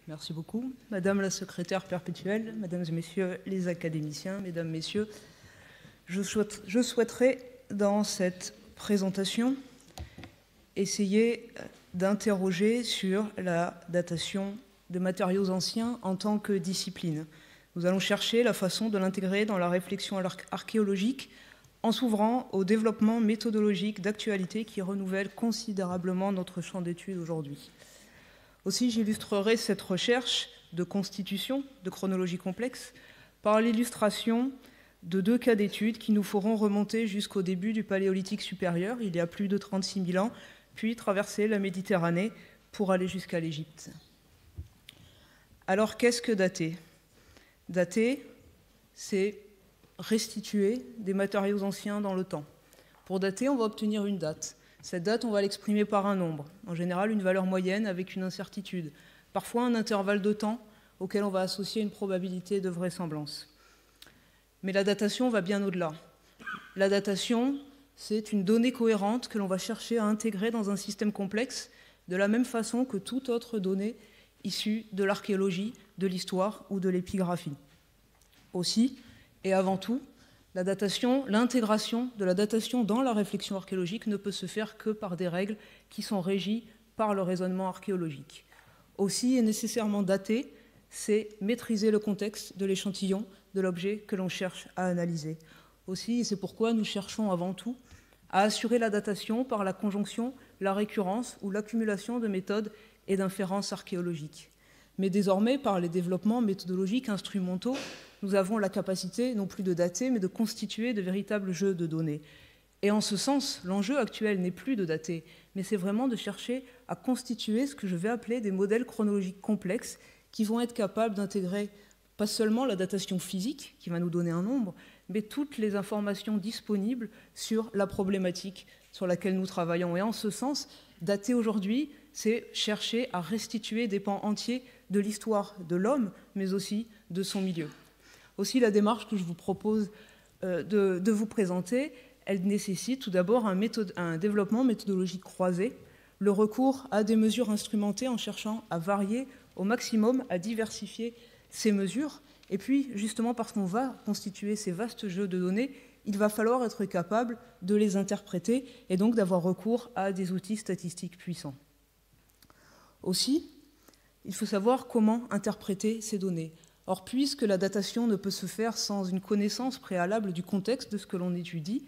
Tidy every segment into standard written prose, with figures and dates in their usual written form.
Merci beaucoup. Madame la secrétaire perpétuelle, mesdames et messieurs les académiciens, mesdames, messieurs, je souhaiterais, dans cette présentation, essayer d'interroger sur la datation de matériaux anciens en tant que discipline. Nous allons chercher la façon de l'intégrer dans la réflexion archéologique en s'ouvrant au développement méthodologique d'actualité qui renouvelle considérablement notre champ d'études aujourd'hui. Aussi, j'illustrerai cette recherche de constitution de chronologie complexe par l'illustration de 2 cas d'études qui nous feront remonter jusqu'au début du Paléolithique supérieur, il y a plus de 36 000 ans, puis traverser la Méditerranée pour aller jusqu'à l'Égypte. Alors, qu'est-ce que dater ? Dater, c'est restituer des matériaux anciens dans le temps. Pour dater, on va obtenir une date. Cette date, on va l'exprimer par un nombre, en général une valeur moyenne avec une incertitude, parfois un intervalle de temps auquel on va associer une probabilité de vraisemblance. Mais la datation va bien au-delà. La datation, c'est une donnée cohérente que l'on va chercher à intégrer dans un système complexe de la même façon que toute autre donnée issue de l'archéologie, de l'histoire ou de l'épigraphie. Aussi, et avant tout, la datation, l'intégration de la datation dans la réflexion archéologique ne peut se faire que par des règles qui sont régies par le raisonnement archéologique. Aussi, et nécessairement dater, c'est maîtriser le contexte de l'échantillon, de l'objet que l'on cherche à analyser. Aussi, et c'est pourquoi nous cherchons avant tout à assurer la datation par la conjonction, la récurrence ou l'accumulation de méthodes et d'inférences archéologiques. Mais désormais, par les développements méthodologiques instrumentaux, nous avons la capacité non plus de dater, mais de constituer de véritables jeux de données. Et en ce sens, l'enjeu actuel n'est plus de dater, mais c'est vraiment de chercher à constituer ce que je vais appeler des modèles chronologiques complexes qui vont être capables d'intégrer pas seulement la datation physique, qui va nous donner un nombre, mais toutes les informations disponibles sur la problématique sur laquelle nous travaillons. Et en ce sens, dater aujourd'hui, c'est chercher à restituer des pans entiers de l'histoire de l'homme, mais aussi de son milieu. Aussi, la démarche que je vous propose de vous présenter, elle nécessite tout d'abord un développement méthodologique croisé, le recours à des mesures instrumentées en cherchant à varier au maximum, à diversifier ces mesures. Et puis, justement, parce qu'on va constituer ces vastes jeux de données, il va falloir être capable de les interpréter et donc d'avoir recours à des outils statistiques puissants. Aussi, il faut savoir comment interpréter ces données. Or, puisque la datation ne peut se faire sans une connaissance préalable du contexte de ce que l'on étudie,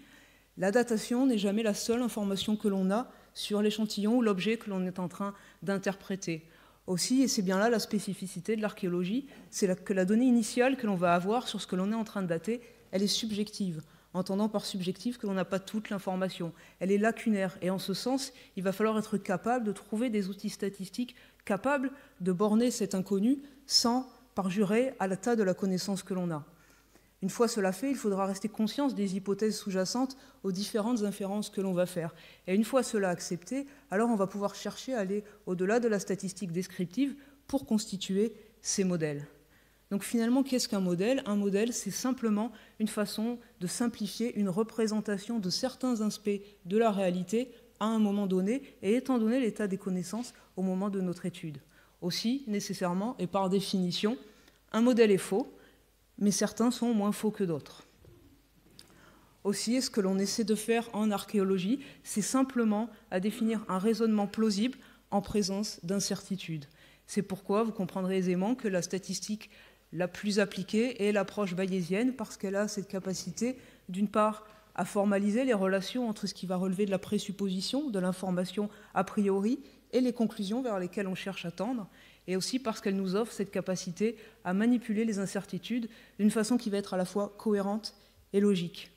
la datation n'est jamais la seule information que l'on a sur l'échantillon ou l'objet que l'on est en train d'interpréter. Aussi, et c'est bien là la spécificité de l'archéologie, c'est que la donnée initiale que l'on va avoir sur ce que l'on est en train de dater, elle est subjective, entendant par subjective que l'on n'a pas toute l'information. Elle est lacunaire, et en ce sens, il va falloir être capable de trouver des outils statistiques capables de borner cet inconnu sans parjurer à l'état de la connaissance que l'on a. Une fois cela fait, il faudra rester conscient des hypothèses sous-jacentes aux différentes inférences que l'on va faire. Et une fois cela accepté, alors on va pouvoir chercher à aller au-delà de la statistique descriptive pour constituer ces modèles. Donc finalement, qu'est-ce qu'un modèle ? Un modèle, c'est simplement une façon de simplifier une représentation de certains aspects de la réalité à un moment donné, et étant donné l'état des connaissances au moment de notre étude. Aussi, nécessairement et par définition, un modèle est faux, mais certains sont moins faux que d'autres. Aussi, ce que l'on essaie de faire en archéologie, c'est simplement à définir un raisonnement plausible en présence d'incertitudes. C'est pourquoi vous comprendrez aisément que la statistique la plus appliquée est l'approche bayésienne, parce qu'elle a cette capacité, d'une part, à formaliser les relations entre ce qui va relever de la présupposition, de l'information a priori, et les conclusions vers lesquelles on cherche à tendre, et aussi parce qu'elle nous offre cette capacité à manipuler les incertitudes d'une façon qui va être à la fois cohérente et logique.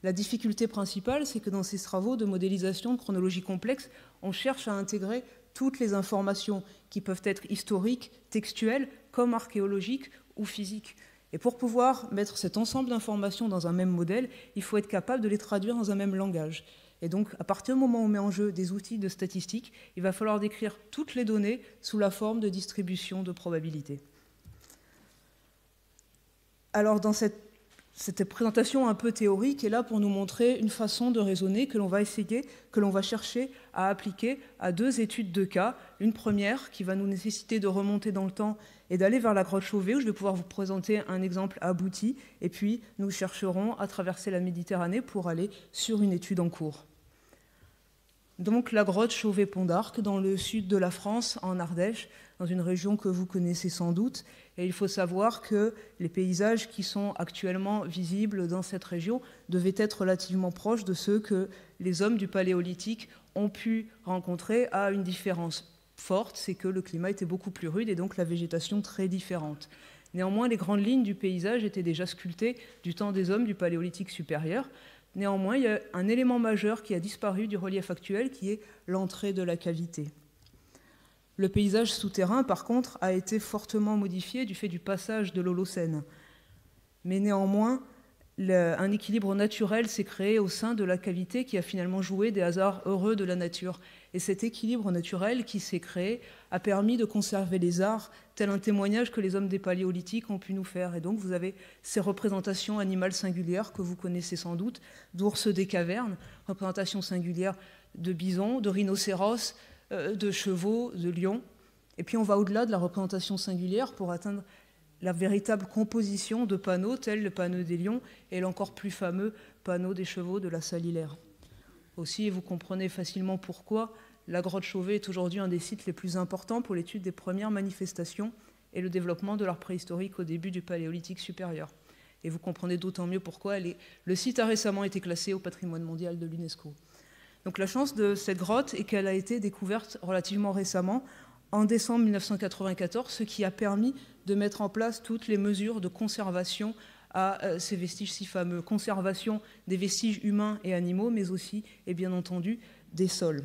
La difficulté principale, c'est que dans ces travaux de modélisation de chronologie complexe, on cherche à intégrer toutes les informations qui peuvent être historiques, textuelles, comme archéologiques ou physiques. Et pour pouvoir mettre cet ensemble d'informations dans un même modèle, il faut être capable de les traduire dans un même langage. Et donc, à partir du moment où on met en jeu des outils de statistique, il va falloir décrire toutes les données sous la forme de distribution de probabilités. Alors, dans cette Cette présentation un peu théorique est là pour nous montrer une façon de raisonner que l'on va essayer, que l'on va chercher à appliquer à 2 études de cas. Une première qui va nous nécessiter de remonter dans le temps et d'aller vers la grotte Chauvet, où je vais pouvoir vous présenter un exemple abouti, et puis nous chercherons à traverser la Méditerranée pour aller sur une étude en cours. Donc la grotte Chauvet-Pont d'Arc, dans le sud de la France, en Ardèche, dans une région que vous connaissez sans doute. Et il faut savoir que les paysages qui sont actuellement visibles dans cette région devaient être relativement proches de ceux que les hommes du Paléolithique ont pu rencontrer, à une différence forte, c'est que le climat était beaucoup plus rude et donc la végétation très différente. Néanmoins, les grandes lignes du paysage étaient déjà sculptées du temps des hommes du Paléolithique supérieur. Néanmoins, il y a un élément majeur qui a disparu du relief actuel, qui est l'entrée de la cavité. Le paysage souterrain, par contre, a été fortement modifié du fait du passage de l'Holocène. Mais néanmoins, un équilibre naturel s'est créé au sein de la cavité qui a finalement joué des hasards heureux de la nature. Et cet équilibre naturel qui s'est créé a permis de conserver les arts, tel un témoignage que les hommes des Paléolithiques ont pu nous faire. Et donc vous avez ces représentations animales singulières que vous connaissez sans doute, d'ours des cavernes, représentations singulières de bisons, de rhinocéros, de chevaux, de lions. Et puis on va au-delà de la représentation singulière pour atteindre la véritable composition de panneaux tels le panneau des lions et l'encore plus fameux panneau des chevaux de la Salilaire. Aussi, vous comprenez facilement pourquoi la grotte Chauvet est aujourd'hui un des sites les plus importants pour l'étude des premières manifestations et le développement de l'art préhistorique au début du Paléolithique supérieur. Et vous comprenez d'autant mieux pourquoi le site a récemment été classé au patrimoine mondial de l'UNESCO. Donc la chance de cette grotte est qu'elle a été découverte relativement récemment, en décembre 1994, ce qui a permis de mettre en place toutes les mesures de conservation à ces vestiges si fameux. Conservation des vestiges humains et animaux, mais aussi, et bien entendu, des sols.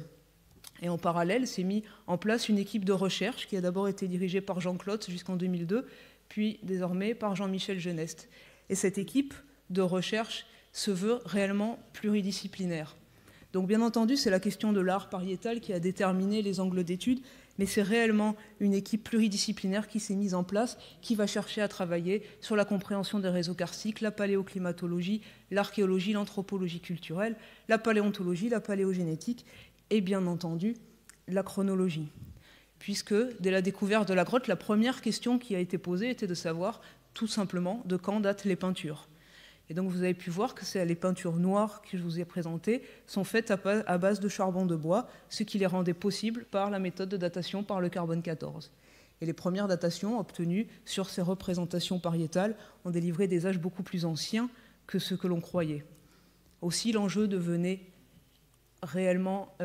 Et en parallèle, s'est mis en place une équipe de recherche qui a d'abord été dirigée par Jean Clotte jusqu'en 2002, puis désormais par Jean-Michel Geneste. Et cette équipe de recherche se veut réellement pluridisciplinaire. Donc bien entendu, c'est la question de l'art pariétal qui a déterminé les angles d'étude, mais c'est réellement une équipe pluridisciplinaire qui s'est mise en place, qui va chercher à travailler sur la compréhension des réseaux karstiques, la paléoclimatologie, l'archéologie, l'anthropologie culturelle, la paléontologie, la paléogénétique et bien entendu la chronologie. Puisque dès la découverte de la grotte, la première question qui a été posée était de savoir tout simplement de quand datent les peintures. Et donc vous avez pu voir que les peintures noires que je vous ai présentées sont faites à base de charbon de bois, ce qui les rendait possibles par la méthode de datation par le carbone 14. Et les premières datations obtenues sur ces représentations pariétales ont délivré des âges beaucoup plus anciens que ce que l'on croyait. Aussi, l'enjeu devenait réellement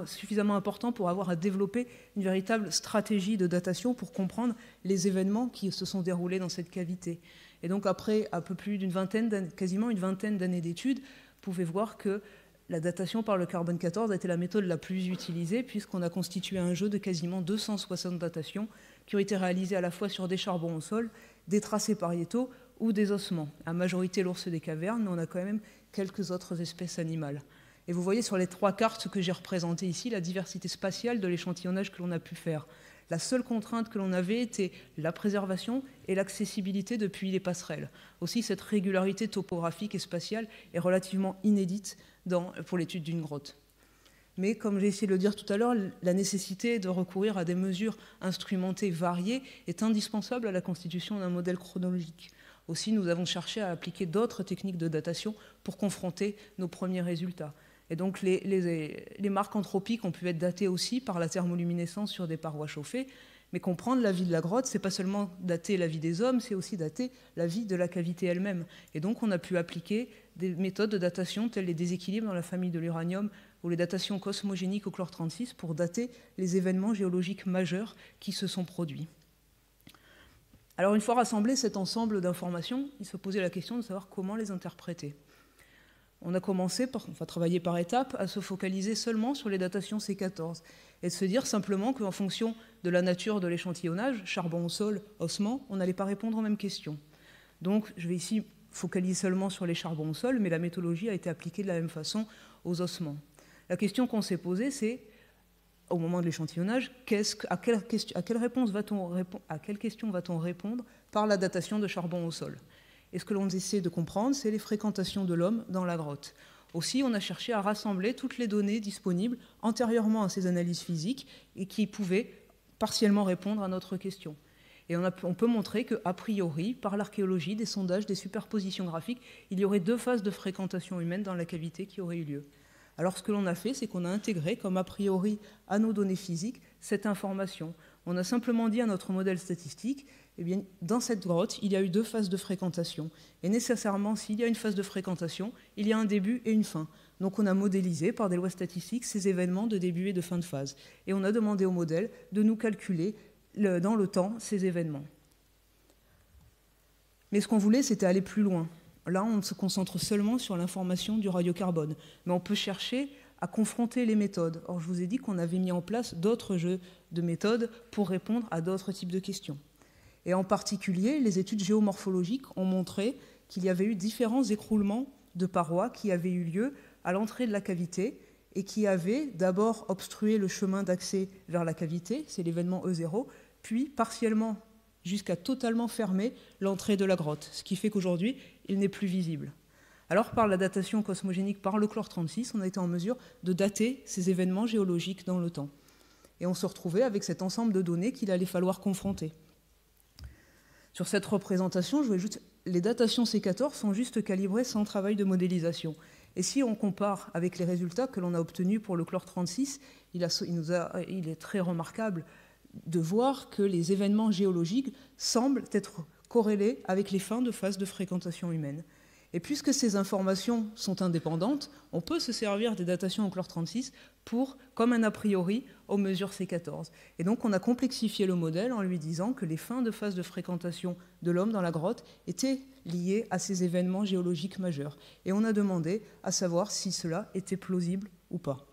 suffisamment important pour avoir à développer une véritable stratégie de datation pour comprendre les événements qui se sont déroulés dans cette cavité. Et donc après un peu plus d'une vingtaine, quasiment une vingtaine d'années d'études, vous pouvez voir que la datation par le carbone 14 a été la méthode la plus utilisée puisqu'on a constitué un jeu de quasiment 260 datations qui ont été réalisées à la fois sur des charbons au sol, des tracés pariétaux ou des ossements. La majorité l'ours des cavernes, mais on a quand même quelques autres espèces animales. Et vous voyez sur les 3 cartes que j'ai représentées ici la diversité spatiale de l'échantillonnage que l'on a pu faire. La seule contrainte que l'on avait était la préservation et l'accessibilité depuis les passerelles. Aussi, cette régularité topographique et spatiale est relativement inédite pour l'étude d'une grotte. Mais comme j'ai essayé de le dire tout à l'heure, la nécessité de recourir à des mesures instrumentées variées est indispensable à la constitution d'un modèle chronologique. Aussi, nous avons cherché à appliquer d'autres techniques de datation pour confronter nos premiers résultats. Et donc les marques anthropiques ont pu être datées aussi par la thermoluminescence sur des parois chauffées, mais comprendre la vie de la grotte, c'est pas seulement dater la vie des hommes, c'est aussi dater la vie de la cavité elle-même. Et donc on a pu appliquer des méthodes de datation telles les déséquilibres dans la famille de l'uranium ou les datations cosmogéniques au chlore 36 pour dater les événements géologiques majeurs qui se sont produits. Alors une fois rassemblé cet ensemble d'informations, il se posait la question de savoir comment les interpréter. On a commencé, travailler par étapes, à se focaliser seulement sur les datations C14 et de se dire simplement qu'en fonction de la nature de l'échantillonnage, charbon au sol, ossement, on n'allait pas répondre aux mêmes questions. Donc je vais ici focaliser seulement sur les charbons au sol, mais la méthodologie a été appliquée de la même façon aux ossements. La question qu'on s'est posée, c'est, au moment de l'échantillonnage, à quelle question va-t-on répondre par la datation de charbon au sol ? Et ce que l'on essaie de comprendre, c'est les fréquentations de l'homme dans la grotte. Aussi, on a cherché à rassembler toutes les données disponibles antérieurement à ces analyses physiques et qui pouvaient partiellement répondre à notre question. Et on peut montrer qu'a priori, par l'archéologie, des sondages, des superpositions graphiques, il y aurait 2 phases de fréquentation humaine dans la cavité qui auraient eu lieu. Alors ce que l'on a fait, c'est qu'on a intégré comme a priori à nos données physiques cette information. On a simplement dit à notre modèle statistique, eh bien, dans cette grotte, il y a eu 2 phases de fréquentation. Et nécessairement, s'il y a une phase de fréquentation, il y a un début et une fin. Donc on a modélisé par des lois statistiques ces événements de début et de fin de phase. Et on a demandé au modèle de nous calculer dans le temps ces événements. Mais ce qu'on voulait, c'était aller plus loin. Là, on se concentre seulement sur l'information du radiocarbone. Mais on peut chercher à confronter les méthodes. Or, je vous ai dit qu'on avait mis en place d'autres jeux de méthodes pour répondre à d'autres types de questions. Et en particulier, les études géomorphologiques ont montré qu'il y avait eu différents écroulements de parois qui avaient eu lieu à l'entrée de la cavité et qui avaient d'abord obstrué le chemin d'accès vers la cavité, c'est l'événement E0, puis partiellement jusqu'à totalement fermer l'entrée de la grotte, ce qui fait qu'aujourd'hui, il n'est plus visible. Alors, par la datation cosmogénique par le chlore 36, on a été en mesure de dater ces événements géologiques dans le temps. Et on se retrouvait avec cet ensemble de données qu'il allait falloir confronter. Sur cette représentation, les datations C14 sont juste calibrées sans travail de modélisation. Et si on compare avec les résultats que l'on a obtenus pour le chlore 36, il est très remarquable de voir que les événements géologiques semblent être corrélés avec les fins de phase de fréquentation humaine. Et puisque ces informations sont indépendantes, on peut se servir des datations au chlore 36 comme un a priori aux mesures C14. Et donc on a complexifié le modèle en lui disant que les fins de phase de fréquentation de l'homme dans la grotte étaient liées à ces événements géologiques majeurs. Et on a demandé à savoir si cela était plausible ou pas.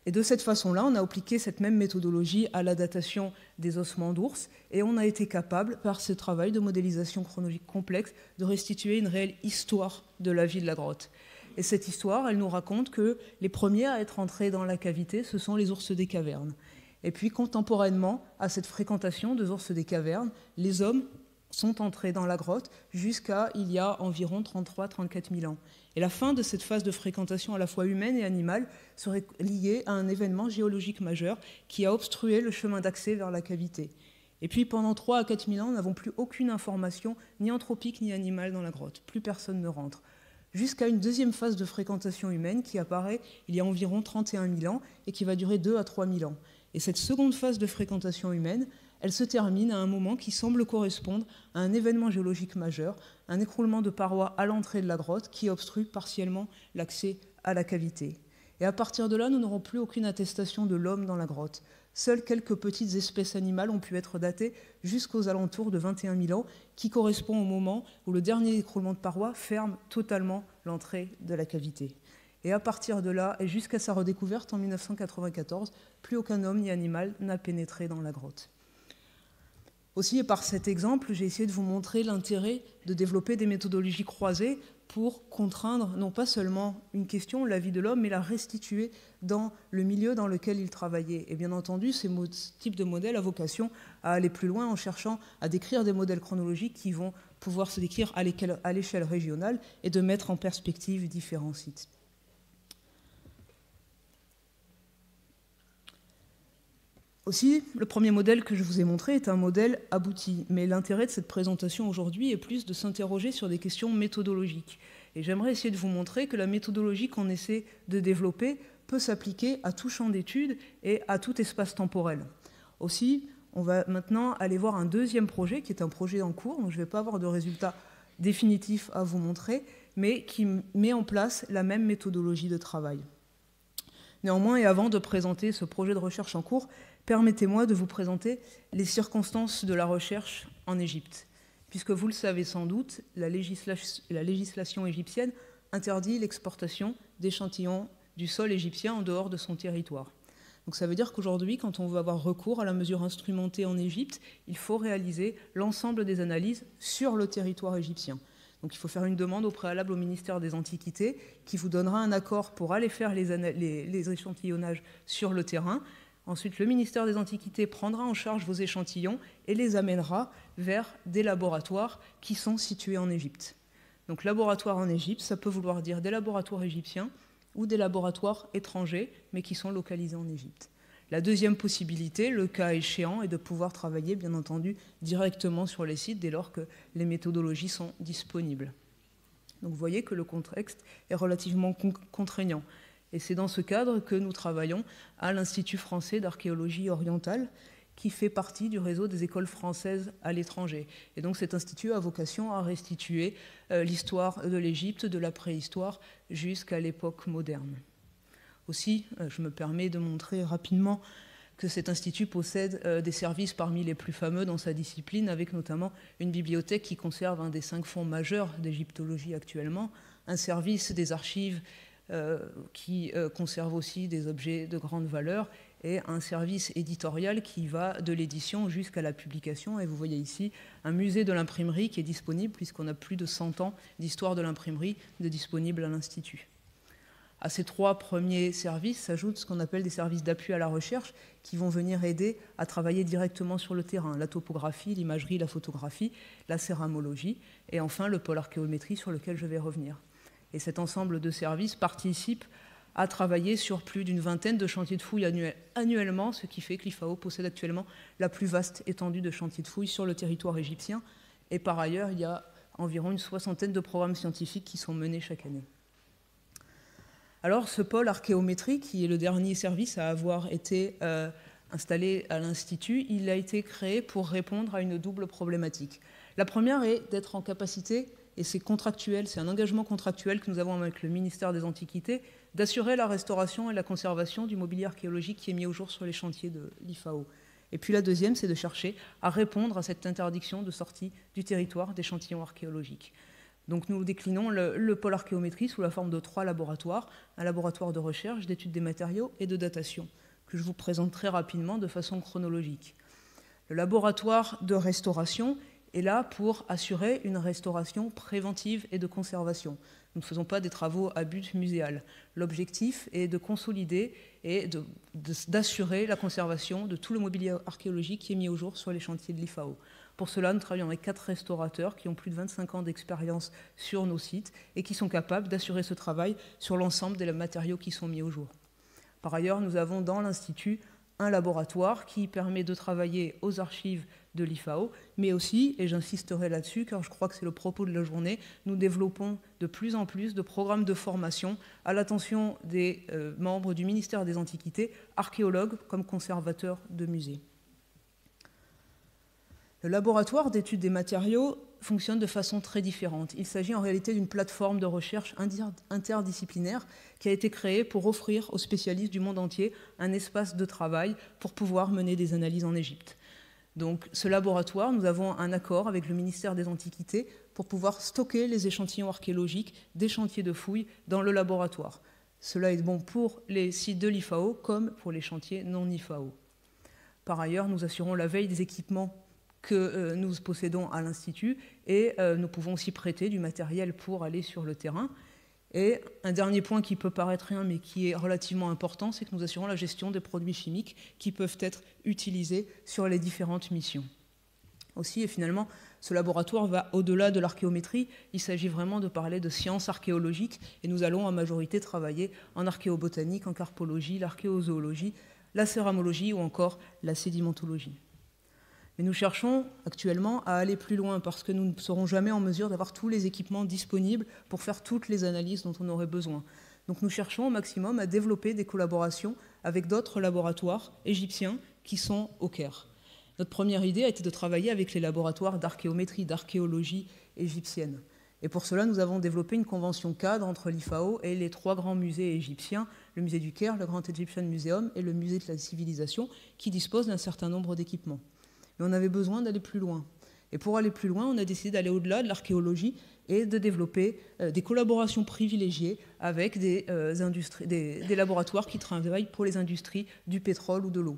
Et de cette façon-là, on a appliqué cette même méthodologie à la datation des ossements d'ours et on a été capable, par ce travail de modélisation chronologique complexe, de restituer une réelle histoire de la vie de la grotte. Et cette histoire, elle nous raconte que les premiers à être entrés dans la cavité, ce sont les ours des cavernes. Et puis, contemporainement à cette fréquentation des ours des cavernes, les hommes sont entrés dans la grotte jusqu'à il y a environ 33-34 000 ans. Et la fin de cette phase de fréquentation à la fois humaine et animale serait liée à un événement géologique majeur qui a obstrué le chemin d'accès vers la cavité. Et puis pendant 3 à 4 000 ans, nous n'avons plus aucune information, ni anthropique ni animale dans la grotte. Plus personne ne rentre. Jusqu'à une deuxième phase de fréquentation humaine qui apparaît il y a environ 31 000 ans et qui va durer 2 à 3 000 ans. Et cette seconde phase de fréquentation humaine, elle se termine à un moment qui semble correspondre à un événement géologique majeur, un écroulement de parois à l'entrée de la grotte qui obstrue partiellement l'accès à la cavité. Et à partir de là, nous n'aurons plus aucune attestation de l'homme dans la grotte. Seules quelques petites espèces animales ont pu être datées jusqu'aux alentours de 21 000 ans, qui correspond au moment où le dernier écroulement de parois ferme totalement l'entrée de la cavité. Et à partir de là, et jusqu'à sa redécouverte en 1994, plus aucun homme ni animal n'a pénétré dans la grotte. Aussi, et par cet exemple, j'ai essayé de vous montrer l'intérêt de développer des méthodologies croisées pour contraindre non pas seulement une question, la vie de l'homme, mais la restituer dans le milieu dans lequel il travaillait. Et bien entendu, ce type de modèle a vocation à aller plus loin en cherchant à décrire des modèles chronologiques qui vont pouvoir se décrire à l'échelle régionale et de mettre en perspective différents sites. Aussi, le premier modèle que je vous ai montré est un modèle abouti, mais l'intérêt de cette présentation aujourd'hui est plus de s'interroger sur des questions méthodologiques. Et j'aimerais essayer de vous montrer que la méthodologie qu'on essaie de développer peut s'appliquer à tout champ d'études et à tout espace temporel. Aussi, on va maintenant aller voir un deuxième projet, qui est un projet en cours, donc je ne vais pas avoir de résultats définitifs à vous montrer, mais qui met en place la même méthodologie de travail. Néanmoins, et avant de présenter ce projet de recherche en cours, permettez-moi de vous présenter les circonstances de la recherche en Égypte. Puisque vous le savez sans doute, la législation égyptienne interdit l'exportation d'échantillons du sol égyptien en dehors de son territoire. Donc ça veut dire qu'aujourd'hui, quand on veut avoir recours à la mesure instrumentée en Égypte, il faut réaliser l'ensemble des analyses sur le territoire égyptien. Donc il faut faire une demande au préalable au ministère des Antiquités qui vous donnera un accord pour aller faire les échantillonnages sur le terrain. Ensuite, le ministère des Antiquités prendra en charge vos échantillons et les amènera vers des laboratoires qui sont situés en Égypte. Donc laboratoire en Égypte, ça peut vouloir dire des laboratoires égyptiens ou des laboratoires étrangers, mais qui sont localisés en Égypte. La deuxième possibilité, le cas échéant, est de pouvoir travailler, bien entendu, directement sur les sites dès lors que les méthodologies sont disponibles. Donc vous voyez que le contexte est relativement contraignant. Et c'est dans ce cadre que nous travaillons à l'Institut français d'archéologie orientale, qui fait partie du réseau des écoles françaises à l'étranger. Et donc cet institut a vocation à restituer l'histoire de l'Égypte, de la préhistoire, jusqu'à l'époque moderne. Aussi, je me permets de montrer rapidement que cet institut possède des services parmi les plus fameux dans sa discipline, avec notamment une bibliothèque qui conserve un des 5 fonds majeurs d'égyptologie actuellement, un service des archives qui conserve aussi des objets de grande valeur, et un service éditorial qui va de l'édition jusqu'à la publication. Et vous voyez ici un musée de l'imprimerie qui est disponible, puisqu'on a plus de 100 ans d'histoire de l'imprimerie de disponible à l'Institut. À ces 3 premiers services s'ajoutent ce qu'on appelle des services d'appui à la recherche qui vont venir aider à travailler directement sur le terrain, la topographie, l'imagerie, la photographie, la céramologie, et enfin le pôle archéométrie sur lequel je vais revenir. Et cet ensemble de services participe à travailler sur plus d'une vingtaine de chantiers de fouilles annuellement, ce qui fait que l'IFAO possède actuellement la plus vaste étendue de chantiers de fouilles sur le territoire égyptien. Et par ailleurs, il y a environ une 60aine de programmes scientifiques qui sont menés chaque année. Alors, ce pôle archéométrie, qui est le dernier service à avoir été installé à l'Institut, il a été créé pour répondre à une double problématique. La première est d'être en capacité, et c'est contractuel, c'est un engagement contractuel que nous avons avec le ministère des Antiquités, d'assurer la restauration et la conservation du mobilier archéologique qui est mis au jour sur les chantiers de l'IFAO. Et puis la deuxième, c'est de chercher à répondre à cette interdiction de sortie du territoire d'échantillons archéologiques. Donc nous déclinons le pôle archéométrie sous la forme de 3 laboratoires, un laboratoire de recherche, d'études des matériaux et de datation, que je vous présente très rapidement de façon chronologique. Le laboratoire de restauration est là pour assurer une restauration préventive et de conservation. Nous ne faisons pas des travaux à but muséal. L'objectif est de consolider et d'assurer la conservation de tout le mobilier archéologique qui est mis au jour sur les chantiers de l'IFAO. Pour cela, nous travaillons avec 4 restaurateurs qui ont plus de 25 ans d'expérience sur nos sites et qui sont capables d'assurer ce travail sur l'ensemble des matériaux qui sont mis au jour. Par ailleurs, nous avons dans l'Institut un laboratoire qui permet de travailler aux archives de l'IFAO, mais aussi, et j'insisterai là-dessus car je crois que c'est le propos de la journée, nous développons de plus en plus de programmes de formation à l'attention des membres du ministère des Antiquités, archéologues comme conservateurs de musées. Le laboratoire d'études des matériaux fonctionne de façon très différente. Il s'agit en réalité d'une plateforme de recherche interdisciplinaire qui a été créée pour offrir aux spécialistes du monde entier un espace de travail pour pouvoir mener des analyses en Égypte. Donc, ce laboratoire, nous avons un accord avec le ministère des Antiquités pour pouvoir stocker les échantillons archéologiques des chantiers de fouilles dans le laboratoire. Cela est bon pour les sites de l'IFAO comme pour les chantiers non IFAO. Par ailleurs, nous assurons la veille des équipements que nous possédons à l'Institut et nous pouvons aussi prêter du matériel pour aller sur le terrain. Et un dernier point qui peut paraître rien mais qui est relativement important, c'est que nous assurons la gestion des produits chimiques qui peuvent être utilisés sur les différentes missions. Aussi, et finalement, ce laboratoire va au-delà de l'archéométrie. Il s'agit vraiment de parler de sciences archéologiques et nous allons en majorité travailler en archéobotanique, en carpologie, l'archéozoologie, la céramologie ou encore la sédimentologie. Mais nous cherchons actuellement à aller plus loin parce que nous ne serons jamais en mesure d'avoir tous les équipements disponibles pour faire toutes les analyses dont on aurait besoin. Donc nous cherchons au maximum à développer des collaborations avec d'autres laboratoires égyptiens qui sont au Caire. Notre première idée a été de travailler avec les laboratoires d'archéométrie, d'archéologie égyptienne. Et pour cela, nous avons développé une convention cadre entre l'IFAO et les 3 grands musées égyptiens, le musée du Caire, le Grand Egyptian Museum et le musée de la civilisation, qui disposent d'un certain nombre d'équipements. Mais on avait besoin d'aller plus loin. Et pour aller plus loin, on a décidé d'aller au-delà de l'archéologie et de développer des collaborations privilégiées avec des laboratoires qui travaillent pour les industries du pétrole ou de l'eau.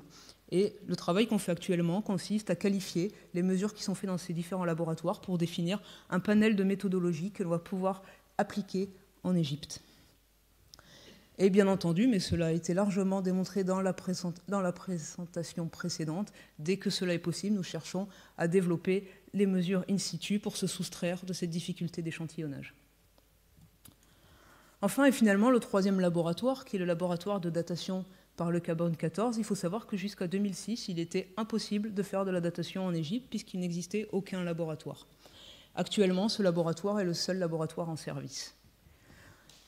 Et le travail qu'on fait actuellement consiste à qualifier les mesures qui sont faites dans ces différents laboratoires pour définir un panel de méthodologies que l'on va pouvoir appliquer en Égypte. Et bien entendu, mais cela a été largement démontré dans la présentation précédente, dès que cela est possible, nous cherchons à développer les mesures in situ pour se soustraire de cette difficulté d'échantillonnage. Enfin et finalement, le troisième laboratoire, qui est le laboratoire de datation par le carbone 14, il faut savoir que jusqu'à 2006, il était impossible de faire de la datation en Égypte puisqu'il n'existait aucun laboratoire. Actuellement, ce laboratoire est le seul laboratoire en service.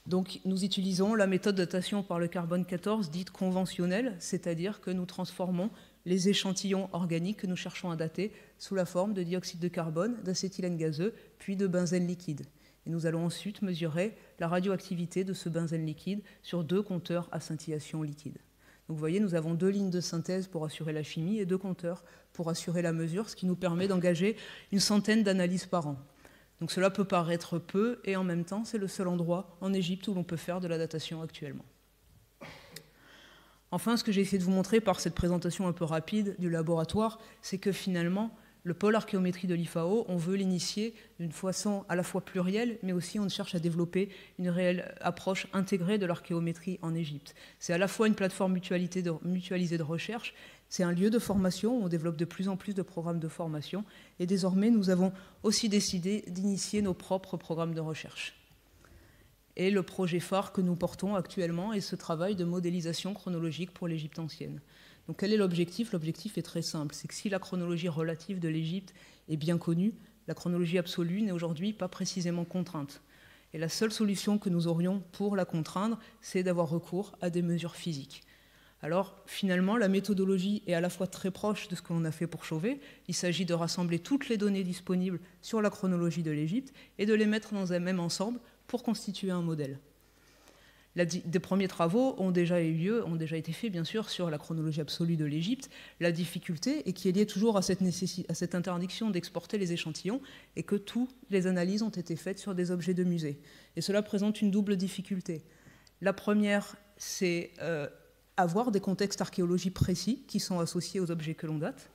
Donc nous utilisons la méthode de datation par le carbone 14 dite conventionnelle, c'est-à-dire que nous transformons les échantillons organiques que nous cherchons à dater sous la forme de dioxyde de carbone, d'acétylène gazeux, puis de benzène liquide. Et nous allons ensuite mesurer la radioactivité de ce benzène liquide sur 2 compteurs à scintillation liquide. Donc vous voyez, nous avons 2 lignes de synthèse pour assurer la chimie et 2 compteurs pour assurer la mesure, ce qui nous permet d'engager une centaine d'analyses par an. Donc cela peut paraître peu, et en même temps, c'est le seul endroit en Égypte où l'on peut faire de la datation actuellement. Enfin, ce que j'ai essayé de vous montrer par cette présentation un peu rapide du laboratoire, c'est que finalement, le pôle archéométrie de l'IFAO, on veut l'initier d'une façon à la fois plurielle, mais aussi on cherche à développer une réelle approche intégrée de l'archéométrie en Égypte. C'est à la fois une plateforme mutualisée de recherche, c'est un lieu de formation où on développe de plus en plus de programmes de formation, et désormais nous avons aussi décidé d'initier nos propres programmes de recherche. Et le projet phare que nous portons actuellement est ce travail de modélisation chronologique pour l'Égypte ancienne. Donc quel est l'objectif? L'objectif est très simple, c'est que si la chronologie relative de l'Égypte est bien connue, la chronologie absolue n'est aujourd'hui pas précisément contrainte. Et la seule solution que nous aurions pour la contraindre, c'est d'avoir recours à des mesures physiques. Alors finalement, la méthodologie est à la fois très proche de ce que l'on a fait pour Chauvet. Il s'agit de rassembler toutes les données disponibles sur la chronologie de l'Égypte et de les mettre dans un même ensemble pour constituer un modèle. Des premiers travaux ont déjà eu lieu, ont déjà été faits bien sûr sur la chronologie absolue de l'Égypte. La difficulté, et qui est liée toujours à cette interdiction d'exporter les échantillons, est que toutes les analyses ont été faites sur des objets de musée. Et cela présente une double difficulté. La première, c'est avoir des contextes archéologiques précis qui sont associés aux objets que l'on date.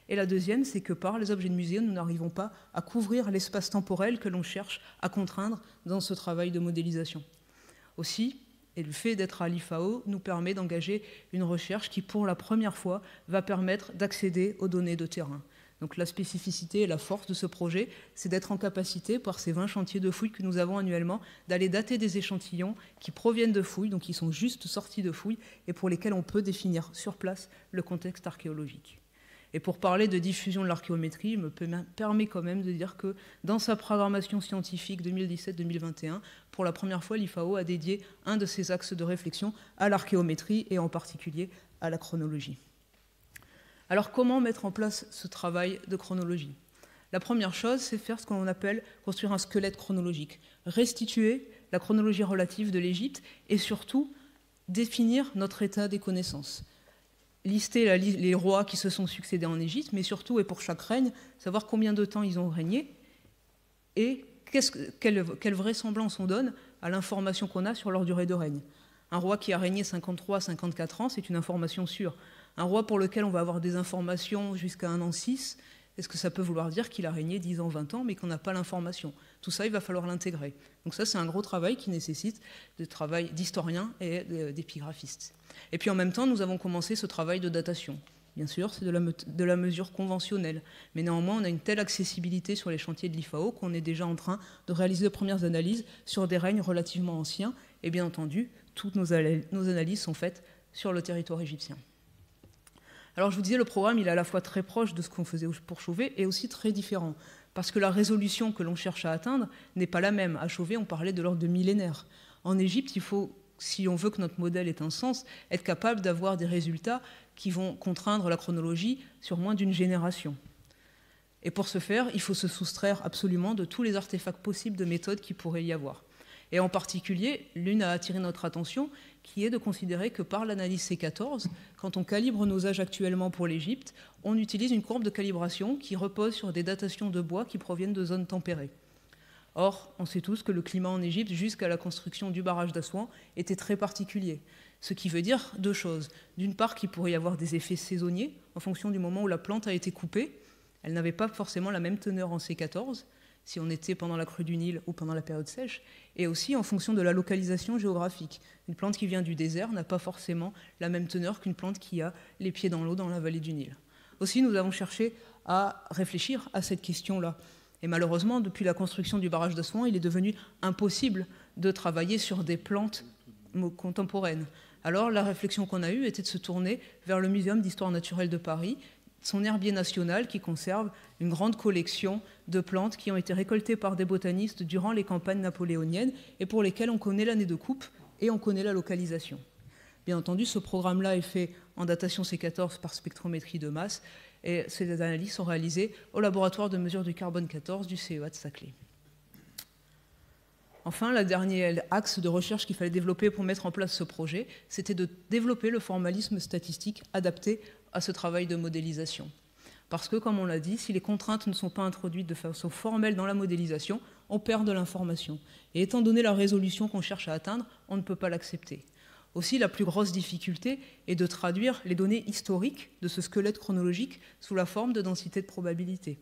Et la deuxième, c'est que par les objets de musée, nous n'arrivons pas à couvrir l'espace temporel que l'on cherche à contraindre dans ce travail de modélisation. Aussi, et le fait d'être à l'IFAO nous permet d'engager une recherche qui, pour la première fois, va permettre d'accéder aux données de terrain. Donc la spécificité et la force de ce projet, c'est d'être en capacité, par ces 20 chantiers de fouilles que nous avons annuellement, d'aller dater des échantillons qui proviennent de fouilles, donc qui sont juste sortis de fouilles, et pour lesquels on peut définir sur place le contexte archéologique. Et pour parler de diffusion de l'archéométrie, il me permet quand même de dire que dans sa programmation scientifique 2017-2021, pour la première fois, l'IFAO a dédié un de ses axes de réflexion à l'archéométrie et en particulier à la chronologie. Alors comment mettre en place ce travail de chronologie? La première chose, c'est faire ce qu'on appelle construire un squelette chronologique, restituer la chronologie relative de l'Égypte et surtout définir notre état des connaissances. Lister les rois qui se sont succédés en Égypte, mais surtout, et pour chaque règne, savoir combien de temps ils ont régné et quelle vraisemblance on donne à l'information qu'on a sur leur durée de règne. Un roi qui a régné 53 à 54 ans, c'est une information sûre. Un roi pour lequel on va avoir des informations jusqu'à 1 an 6, est-ce que ça peut vouloir dire qu'il a régné 10 ans, 20 ans, mais qu'on n'a pas l'information? Tout ça, il va falloir l'intégrer. Donc ça, c'est un gros travail qui nécessite du travail d'historiens et d'épigraphistes. Et puis en même temps, nous avons commencé ce travail de datation. Bien sûr, c'est de la mesure conventionnelle. Mais néanmoins, on a une telle accessibilité sur les chantiers de l'IFAO qu'on est déjà en train de réaliser de premières analyses sur des règnes relativement anciens. Et bien entendu, toutes nos analyses sont faites sur le territoire égyptien. Alors je vous disais, le programme, il est à la fois très proche de ce qu'on faisait pour Chauvet et aussi très différent. Parce que la résolution que l'on cherche à atteindre n'est pas la même. À Chauvet, on parlait de l'ordre de millénaires. En Égypte, il faut, si on veut que notre modèle ait un sens, être capable d'avoir des résultats qui vont contraindre la chronologie sur moins d'une génération. Et pour ce faire, il faut se soustraire absolument de tous les artefacts possibles de méthodes qu'il pourrait y avoir. Et en particulier, l'une a attiré notre attention, qui est de considérer que par l'analyse C14, quand on calibre nos âges actuellement pour l'Égypte, on utilise une courbe de calibration qui repose sur des datations de bois qui proviennent de zones tempérées. Or, on sait tous que le climat en Égypte, jusqu'à la construction du barrage d'Assouan, était très particulier. Ce qui veut dire deux choses. D'une part, qu'il pourrait y avoir des effets saisonniers, en fonction du moment où la plante a été coupée. Elle n'avait pas forcément la même teneur en C14. si on était pendant la crue du Nil ou pendant la période sèche, et aussi en fonction de la localisation géographique. Une plante qui vient du désert n'a pas forcément la même teneur qu'une plante qui a les pieds dans l'eau dans la vallée du Nil. Aussi, nous avons cherché à réfléchir à cette question-là. Et malheureusement, depuis la construction du barrage d'Assouan, il est devenu impossible de travailler sur des plantes contemporaines. Alors, la réflexion qu'on a eue était de se tourner vers le Muséum d'histoire naturelle de Paris, son herbier national qui conserve une grande collection de plantes qui ont été récoltées par des botanistes durant les campagnes napoléoniennes et pour lesquelles on connaît l'année de coupe et on connaît la localisation. Bien entendu, ce programme-là est fait en datation C14 par spectrométrie de masse et ces analyses sont réalisées au laboratoire de mesure du carbone 14 du CEA de Saclay. Enfin, le dernier axe de recherche qu'il fallait développer pour mettre en place ce projet, c'était de développer le formalisme statistique adapté à ce travail de modélisation. Parce que, comme on l'a dit, si les contraintes ne sont pas introduites de façon formelle dans la modélisation, on perd de l'information. Et étant donné la résolution qu'on cherche à atteindre, on ne peut pas l'accepter. Aussi, la plus grosse difficulté est de traduire les données historiques de ce squelette chronologique sous la forme de densité de probabilité.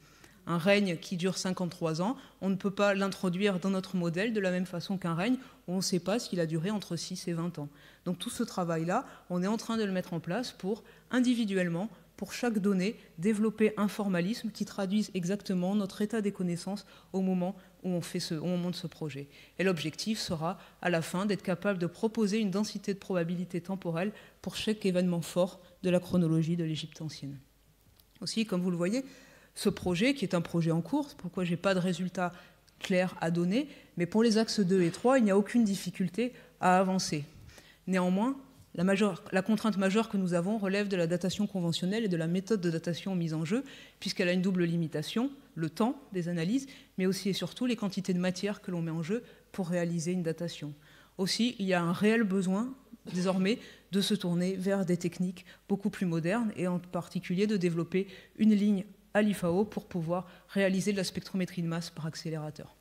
Un règne qui dure 53 ans, on ne peut pas l'introduire dans notre modèle de la même façon qu'un règne où on ne sait pas s'il a duré entre 6 et 20 ans. Donc tout ce travail-là, on est en train de le mettre en place pour, individuellement, pour chaque donnée, développer un formalisme qui traduise exactement notre état des connaissances au moment où on monte ce projet. Et l'objectif sera, à la fin, d'être capable de proposer une densité de probabilité temporelle pour chaque événement fort de la chronologie de l'Égypte ancienne. Aussi, comme vous le voyez, ce projet, qui est un projet en cours, pourquoi je n'ai pas de résultats clairs à donner, mais pour les axes 2 et 3, il n'y a aucune difficulté à avancer. Néanmoins, la contrainte majeure que nous avons relève de la datation conventionnelle et de la méthode de datation mise en jeu, puisqu'elle a une double limitation, le temps des analyses, mais aussi et surtout les quantités de matière que l'on met en jeu pour réaliser une datation. Aussi, il y a un réel besoin, désormais, de se tourner vers des techniques beaucoup plus modernes, et en particulier de développer une ligne à l'IFAO pour pouvoir réaliser de la spectrométrie de masse par accélérateur.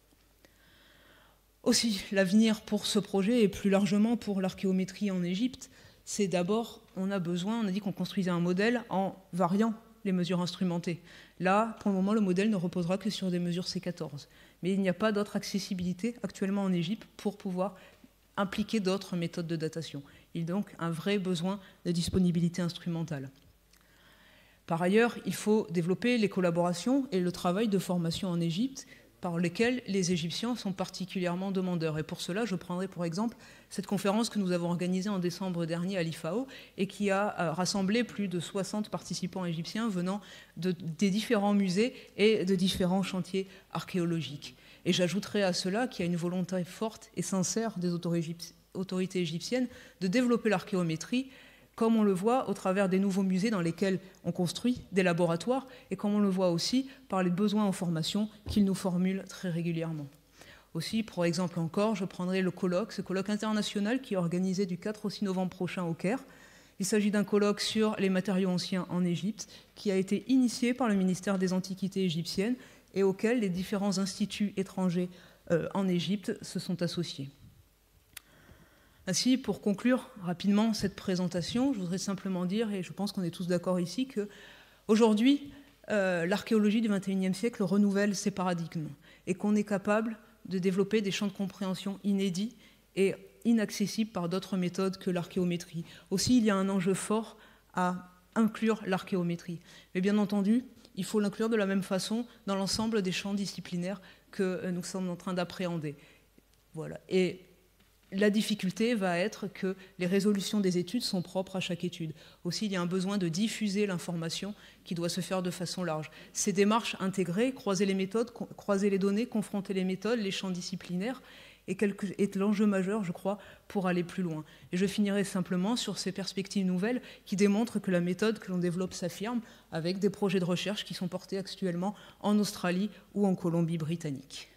Aussi, l'avenir pour ce projet et plus largement pour l'archéométrie en Égypte, c'est d'abord, on a dit qu'on construisait un modèle en variant les mesures instrumentées. Là, pour le moment, le modèle ne reposera que sur des mesures C14. Mais il n'y a pas d'autre accessibilité actuellement en Égypte pour pouvoir impliquer d'autres méthodes de datation. Il y a donc un vrai besoin de disponibilité instrumentale. Par ailleurs, il faut développer les collaborations et le travail de formation en Égypte par lesquels les Égyptiens sont particulièrement demandeurs. Et pour cela, je prendrai pour exemple cette conférence que nous avons organisée en décembre dernier à l'IFAO et qui a rassemblé plus de 60 participants égyptiens venant des différents musées et de différents chantiers archéologiques. Et j'ajouterai à cela qu'il y a une volonté forte et sincère des autorités égyptiennes de développer l'archéométrie, comme on le voit au travers des nouveaux musées dans lesquels on construit des laboratoires et comme on le voit aussi par les besoins en formation qu'ils nous formulent très régulièrement. Aussi, pour exemple encore, je prendrai ce colloque international qui est organisé du 4 au 6 novembre prochain au Caire. Il s'agit d'un colloque sur les matériaux anciens en Égypte qui a été initié par le ministère des Antiquités égyptiennes et auquel les différents instituts étrangers en Égypte se sont associés. Ainsi, pour conclure rapidement cette présentation, je voudrais simplement dire, et je pense qu'on est tous d'accord ici, qu'aujourd'hui, l'archéologie du XXIe siècle renouvelle ses paradigmes et qu'on est capable de développer des champs de compréhension inédits et inaccessibles par d'autres méthodes que l'archéométrie. Aussi, il y a un enjeu fort à inclure l'archéométrie. Mais bien entendu, il faut l'inclure de la même façon dans l'ensemble des champs disciplinaires que nous sommes en train d'appréhender. Voilà. Et la difficulté va être que les résolutions des études sont propres à chaque étude. Aussi, il y a un besoin de diffuser l'information qui doit se faire de façon large. Ces démarches intégrées, croiser les méthodes, croiser les données, confronter les méthodes, les champs disciplinaires, est l'enjeu majeur, je crois, pour aller plus loin. Et je finirai simplement sur ces perspectives nouvelles qui démontrent que la méthode que l'on développe s'affirme avec des projets de recherche qui sont portés actuellement en Australie ou en Colombie-Britannique.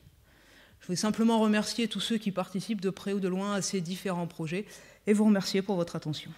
Je voulais simplement remercier tous ceux qui participent de près ou de loin à ces différents projets et vous remercier pour votre attention.